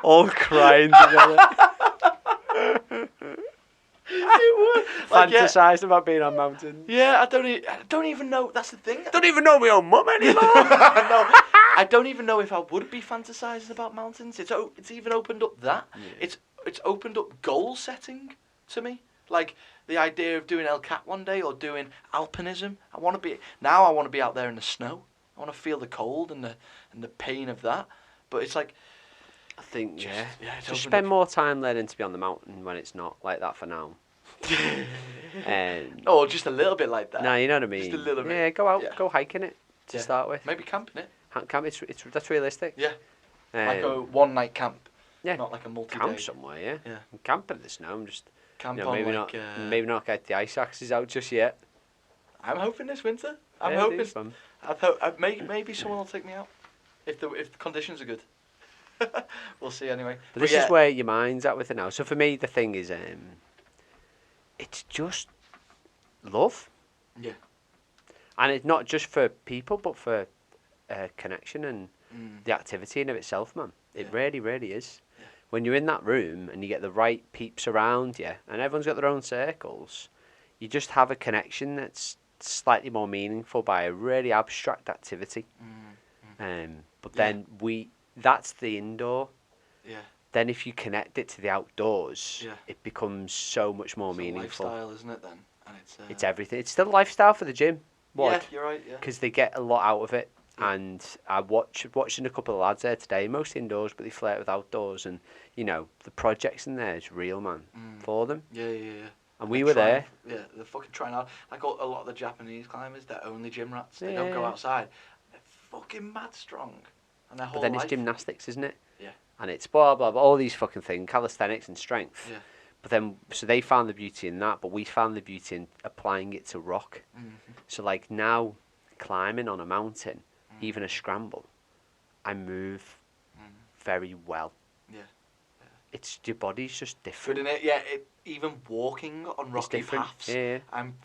All crying together. It would. Like, Fantasised about being on mountains. Yeah, I don't even know. That's the thing. Don't even know my own mum anymore. No, I don't even know if I would be fantasizing about mountains. It's even opened up that. Yeah. It's opened up goal setting to me. Like, the idea of doing El Cap one day or doing alpinism. I want to be out there in the snow. I want to feel the cold and the pain of that. But it's like, I think, Just Just spend more time learning to be on the mountain when it's not like that for now. oh, just a little bit like that. No, you know what I mean. Just a little bit. Yeah, go out, Yeah. go hiking it to Yeah. start with. Maybe camping it. Camp, that's realistic. Yeah. Like a Um, one night camp. yeah. Not like a multi-day. Camp somewhere, yeah. Yeah. Camp in the snow. I'm just, Camp you know, on maybe like. maybe not get the ice axes out just yet. I'm hoping this winter. I'm Yeah, hoping. do some. Maybe someone will take me out if the conditions are good. We'll see anyway. But this is where your mind's at with it now. So for me, the thing is, it's just love. Yeah. And it's not just for people, but for connection and Mm. the activity in of itself, man. It Yeah. really, really is. Yeah. When you're in that room and you get the right peeps around you, and everyone's got their own circles, you just have a connection that's slightly more meaningful by a really abstract activity. But Yeah. then that's the indoor. Yeah. Then if you connect it to the outdoors, Yeah. it becomes so much more It's a meaningful. lifestyle, isn't it then? And It's everything. It's still a lifestyle for the gym. Yeah, you're right. Yeah. Because they get a lot out of it. Yeah. And I watching a couple of lads there today, mostly indoors, but they flirt with outdoors. And, you know, the projects in there is real, man, for them. Yeah. And we were there. Yeah, they're fucking trying out. Like, a lot of the Japanese climbers, they're only gym rats. They don't go Yeah. outside. They're fucking mad strong. And their whole But then life. it's gymnastics, isn't it? Yeah. And it's blah, blah, blah, all these fucking things, calisthenics and strength. Yeah. But then, so they found the beauty in that, but we found the beauty in applying it to rock. So, like, now, climbing on a mountain, even a scramble, I move very well. Yeah. It's your body's just Good different. in it. Yeah. Even walking on It's rocky different. paths. Yeah.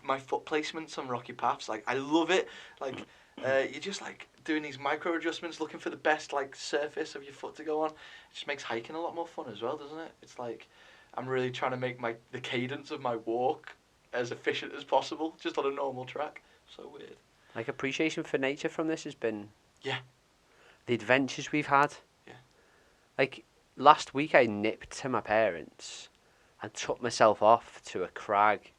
My foot placements on rocky paths, like, I love it. Like, you're just like doing these micro adjustments, looking for the best like surface of your foot to go on. It just makes hiking a lot more fun as well, doesn't it? It's like I'm really trying to make the cadence of my walk as efficient as possible, just on a normal track. So weird. Like, appreciation for nature from this has been... Yeah. The adventures we've had. Yeah. Like, last week I nipped to my parents and took myself off to a crag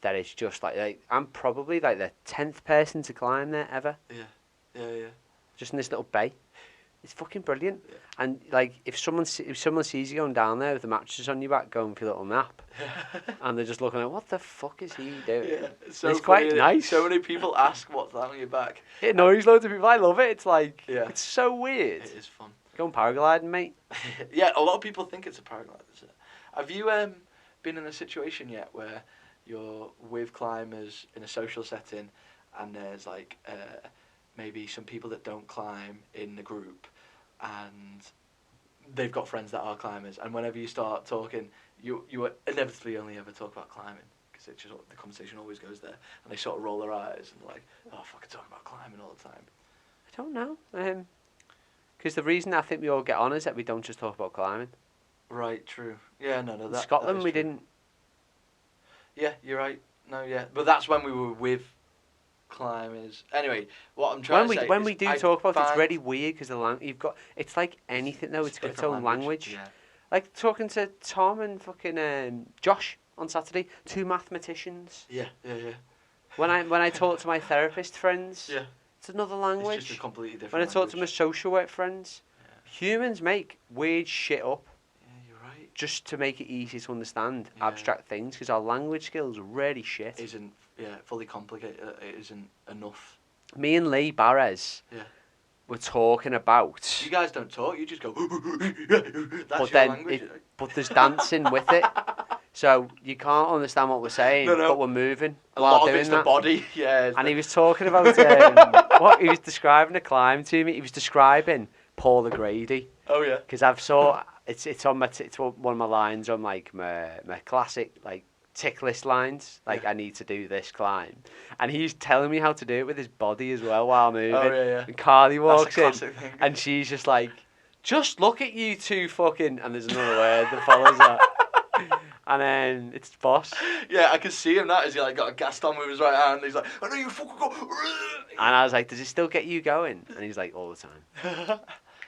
that is just like I'm probably like the 10th person to climb there ever. Yeah. Just in this little bay. It's fucking brilliant. Yeah. And like if someone sees you going down there with the mattress on your back going for a little nap, and they're just looking at what the fuck is he doing? Yeah, it's so quite funny, nice. So many people ask what's that on your back. It annoys loads of people. I love it. It's like Yeah. it's so weird. It is fun. Going paragliding, mate. Yeah, a lot of people think it's a paraglider. Have you been in a situation yet where you're with climbers in a social setting, and there's like maybe some people that don't climb in the group, and they've got friends that are climbers, and whenever you start talking, you inevitably only ever talk about climbing, because it just the conversation always goes there, and they sort of roll their eyes and they're like, oh, fucking talking about climbing all the time. I don't know. Because the reason I think we all get on is that we don't just talk about climbing. Right, true. Yeah, no, In that Scotland, that is we true. didn't. Yeah, you're right. No, yeah, but that's when we were with climbers. Anyway, what I'm trying to say When is we do I talk about it, it's find really weird because you've got. It's like anything though. It's got its different own language. Yeah. Like talking to Tom and fucking Josh on Saturday, two mathematicians. Yeah. When I talk to my therapist friends, Yeah. it's another language. It's just a completely different When I talk to my language. social work friends, humans make weird shit up Yeah, you're right. just to make it easy to understand Yeah. abstract things because our language skills are really shit. Isn't fully complicated. It isn't enough. Me and Lee Barres Yeah. were talking about, You guys don't talk. You just go. That's but your then language. but there's dancing with it, so you can't understand what we're saying, No. but we're moving a while lot of doing it's that. the body. Yeah. And he was talking about what he was describing a climb to me. He was describing Paul O'Grady Oh yeah. because it's on it's one of my lines on like my classic like tick list lines. Like Yeah. I need to do this climb, and he's telling me how to do it with his body as well while moving. Oh yeah. And Carly walks That's a in, classic thing. and she's just like, "Just look at you two fucking." And there's another word that follows that. And then it's boss. Yeah, I can see him. That is, he like got a Gaston with his right hand. He's like, I know you fucking go. And I was like, does it still get you going? And he's like, all the time.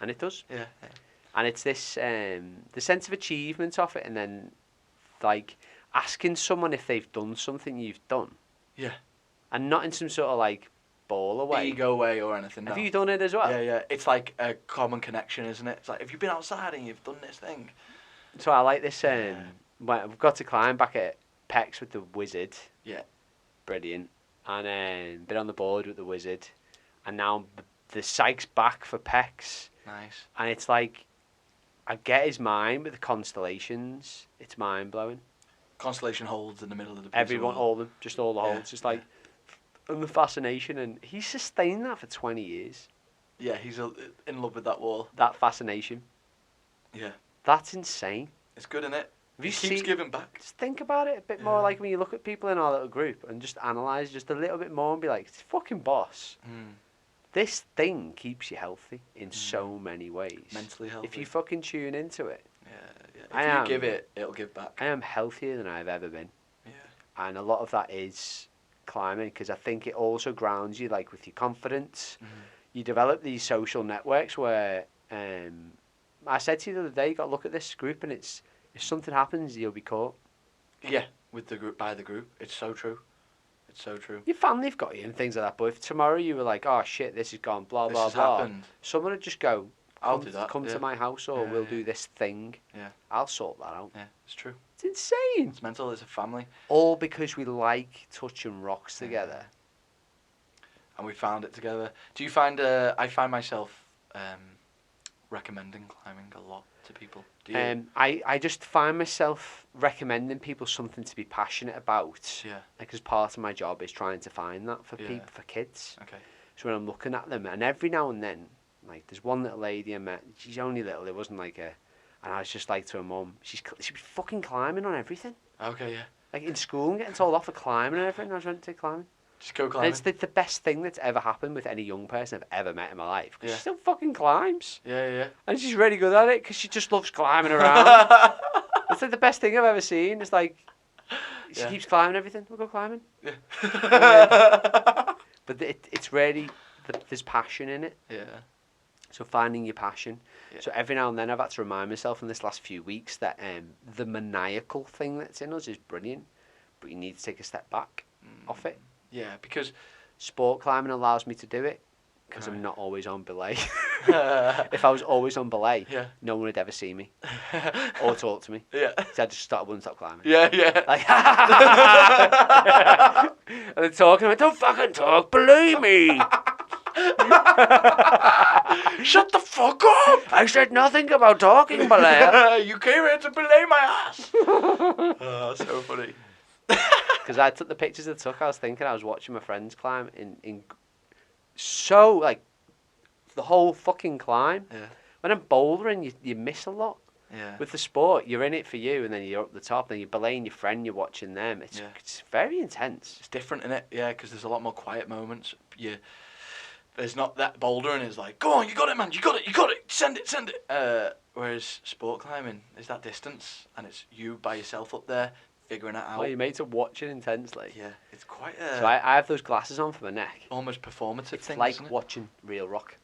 And it does. Yeah. And it's this, the sense of achievement of it, and then, like, asking someone if they've done something you've done. Yeah. And not in some sort of, like, baller way. Ego way or anything. Have no. you done it as well? Yeah. It's like a common connection, isn't it? It's like, if you've been outside and you've done this thing. So I like this, when we've got to climb back at Pecs with the Wizard. Yeah. Brilliant. And been on the board with the Wizard. And now the Sykes back for Pecs. Nice. And it's like, I get his mind with the constellations. It's mind blowing. Constellation holds in the middle of the piece. Everyone, all of them, just all the Yeah, holds. Just like, and the fascination. And he's sustained that for 20 years. Yeah, he's in love with that wall. That fascination. Yeah. That's insane. It's good, isn't it? Have you He keeps seen- giving back. Just think about it a bit more, Yeah. like when you look at people in our little group and just analyse just a little bit more and be like, it's fucking boss. This thing keeps you healthy in so many ways. Mentally healthy. If you fucking tune into it. Yeah. If I you am. give it, it'll give back. I am healthier than I've ever been. Yeah. And a lot of that is climbing because I think it also grounds you, like with your confidence. You develop these social networks where I said to you the other day, you got to look at this group and it's if something happens, you'll be caught. Yeah, with the group, by the group. It's so true. It's so true. Your family have got you and things like that. But if tomorrow you were like, oh shit, this has gone, blah, This blah, has blah. happened. Someone would just go, I'll come, do that. come yeah. to my house or Yeah, we'll yeah. do this thing. Yeah. I'll sort that out. Yeah, it's true. It's insane. It's mental. It's a family. All because we like touching rocks together. And we found it together. Do you find, I find myself recommending climbing a lot to people. Do you? I just find myself recommending people something to be passionate about. Yeah. Because part of my job is trying to find that for Yeah. people, for kids. Okay. So when I'm looking at them, and every now and then, like there's one little lady I met. She's only little. It wasn't like a, and I was just like to her mum, she'd be fucking climbing on everything. Okay, yeah. Like in school, and getting told off for climbing and everything. I was ready to climbing. Just go And climbing. it's the best thing that's ever happened with any young person I've ever met in my life. 'Cause Yeah. she still fucking climbs. Yeah. And she's really good at it because she just loves climbing around. It's like the best thing I've ever seen. It's like she Yeah. keeps climbing everything. We'll go climbing. Yeah. But it's really there's passion in it. Yeah. So finding your passion. Yeah. So every now and then I've had to remind myself in this last few weeks that the maniacal thing that's in us is brilliant, but you need to take a step back off it. Yeah, because Sport climbing allows me to do it because Right. I'm not always on belay. yeah, If I was always on belay, yeah, no one would ever see me or talk to me. yeah, So I just wouldn't stop climbing. yeah. Like, and they're talking, don't fucking talk, believe me. Shut the fuck up! I said nothing about talking, belay. You came here to belay my ass. Oh, so funny. Because I took the pictures I took, I was thinking I was watching my friends climb in so, like, the whole fucking climb. Yeah, When I'm bouldering, you miss a lot. yeah. With the sport, you're in it for you, and then you're up the top, then you're belaying your friend, you're watching them. It's very intense. It's different, innit? Yeah, because there's a lot more quiet moments. There's not that bouldering is like, go on, you got it, man, you got it, send it. Whereas sport climbing is that distance, and it's you by yourself up there figuring it out. Well, your mates are watching intensely. Yeah, it's quite So I have those glasses on for my neck. almost performative It's thing. like isn't it? watching Real Rock,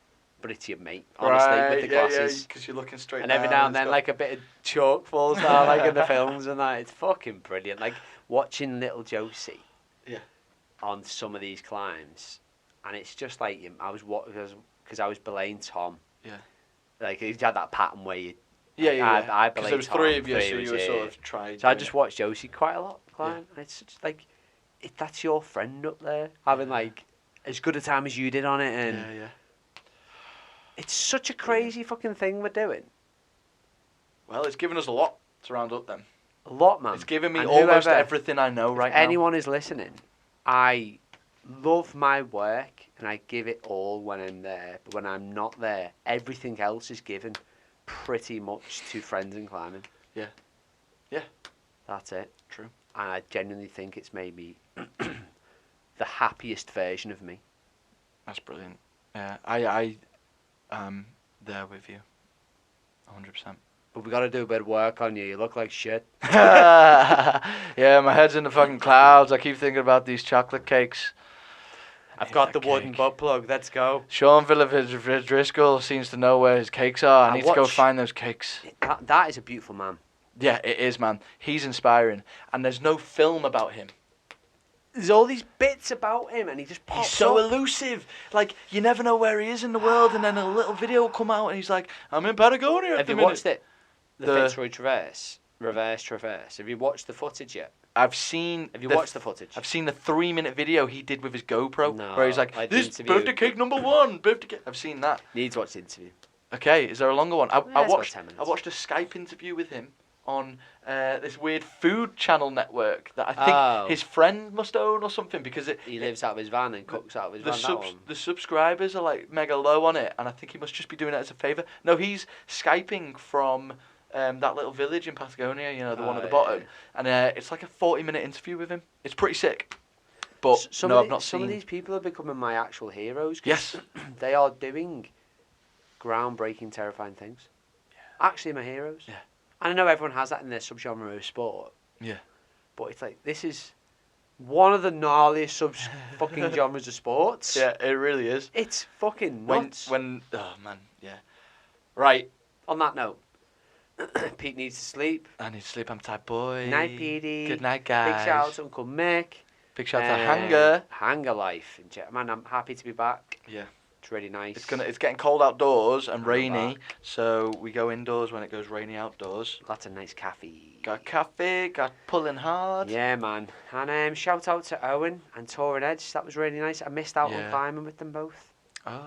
but it's your mate, honestly, with the glasses. because you're looking straight And down. every now and it's then, got- like, a bit of chalk falls down, like in the films and that. It's fucking brilliant. Like, watching little Josie Yeah. on some of these climbs. And it's just like, because I was belaying Tom. Yeah. Like, he had that pattern where you... Yeah. I Because belayed there was Tom, three of you, so three you was were sort here. of tried. So I doing just it. watched Josie quite a lot climb. And it's just like, that's your friend up there, having, like, as good a time as you did on it. And Yeah. it's such a crazy fucking thing we're doing. Well, it's given us a lot to round up then. A lot, man. It's given me And almost whoever- everything I know right If now. anyone is listening, I love my work and I give it all when I'm there. But when I'm not there, everything else is given pretty much to friends and climbing. Yeah. Yeah. That's it. True. And I genuinely think it's made me the happiest version of me. That's brilliant. Yeah, I am there with you. 100%. But we got to do a bit of work on you. You look like shit. Yeah, my head's in the fucking clouds. I keep thinking about these chocolate cakes. I've Yeah, got the that wooden cake. butt plug. Let's go. Sean Driscoll seems to know where his cakes are. I I need to go watch- find those cakes. That is a beautiful man. Yeah, it is, man. He's inspiring. And there's no film about him. There's all these bits about him, and he just pops He's so up. elusive. Like, you never know where he is in the world, and then a little video will come out, and he's like, I'm in Patagonia at Have the you minute. watched it? The Fitzroy Traverse. Reverse Traverse. Have you watched the footage yet? I've seen... Have you watched the footage? I've seen the 3-minute video he did with his GoPro, No, where he's like, like this interview. birthday cake number 1, birthday cake. I've seen that. Need to watch the interview. Okay, is there a longer one? Yeah, I it's about watched 10 minutes. I watched a Skype interview with him on this weird food channel network that I think Oh. his friend must own or something, because He lives out of his van and cooks out of his the van. That one. the subscribers are like mega low on it, and I think he must just be doing it as a favour. No, he's Skyping from that little village in Patagonia, you know, the one at the Oh, bottom, yeah. and it's like a 40-minute interview with him. It's pretty sick. But Some no, of I've not some seen. of these people are becoming my actual heroes. 'cause Yes. they are doing groundbreaking, terrifying things. Actually, my heroes. Yeah. And I know everyone has that in their subgenre of sport. Yeah. But it's like, this is one of the gnarliest fucking genres of sports. Yeah, it really is. It's fucking When nuts. oh man, yeah. Right, On that note, Pete needs to sleep. I need to sleep. I'm tired, boy. Night, Petey. Good night, guys. Big shout out to Uncle Mick. Big shout out to Hanger. Hanger life. Man, I'm happy to be back. Yeah. It's really nice. It's getting cold outdoors and I'm rainy, back. so we go indoors when it goes rainy outdoors. Lots of nice coffee. Got cafe, got pulling hard. Yeah, man. And shout out to Owen and Torrin Edge. That was really nice. I missed out Yeah. on climbing with them both. Oh.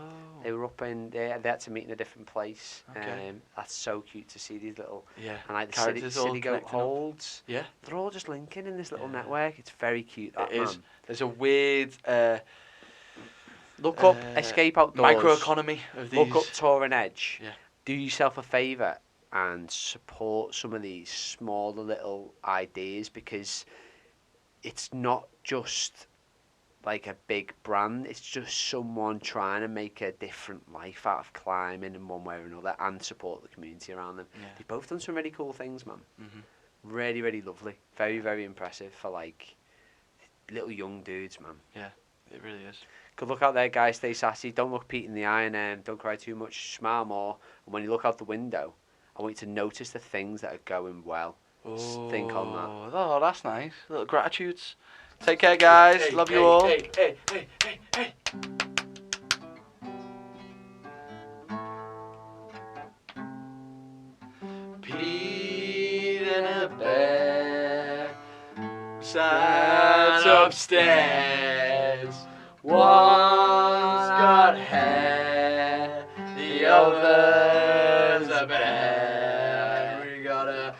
They were up in they had to meet in a different place. Okay. That's so cute to see these little Yeah. and like the Characters all city goat connecting up. holds. Yeah. They're all just linking in this little Yeah. network. It's very cute. That It is. man. There's a weird Look up uh, Escape Outdoors. microeconomy of these. Look up Torrin Edge. Yeah. Do yourself a favour and support some of these smaller little ideas, because it's not just like a big brand, it's just someone trying to make a different life out of climbing in one way or another and support the community around them. Yeah. They've both done some really cool things, man. Mhm. Really, really lovely. Very, very impressive for like little young dudes, man. It really is. Good luck out there, guys. Stay sassy. Don't look Pete in the eye, and don't cry too much. Smile more. And when you look out the window, I want you to notice the things that are going well. think on that. Oh, that's nice. Little gratitudes. Take care, guys. Hey, Love hey, you all. Hey, hey, hey, hey, hey. Pete and a bear sat upstairs. One's got hair, the other's a bear. We got a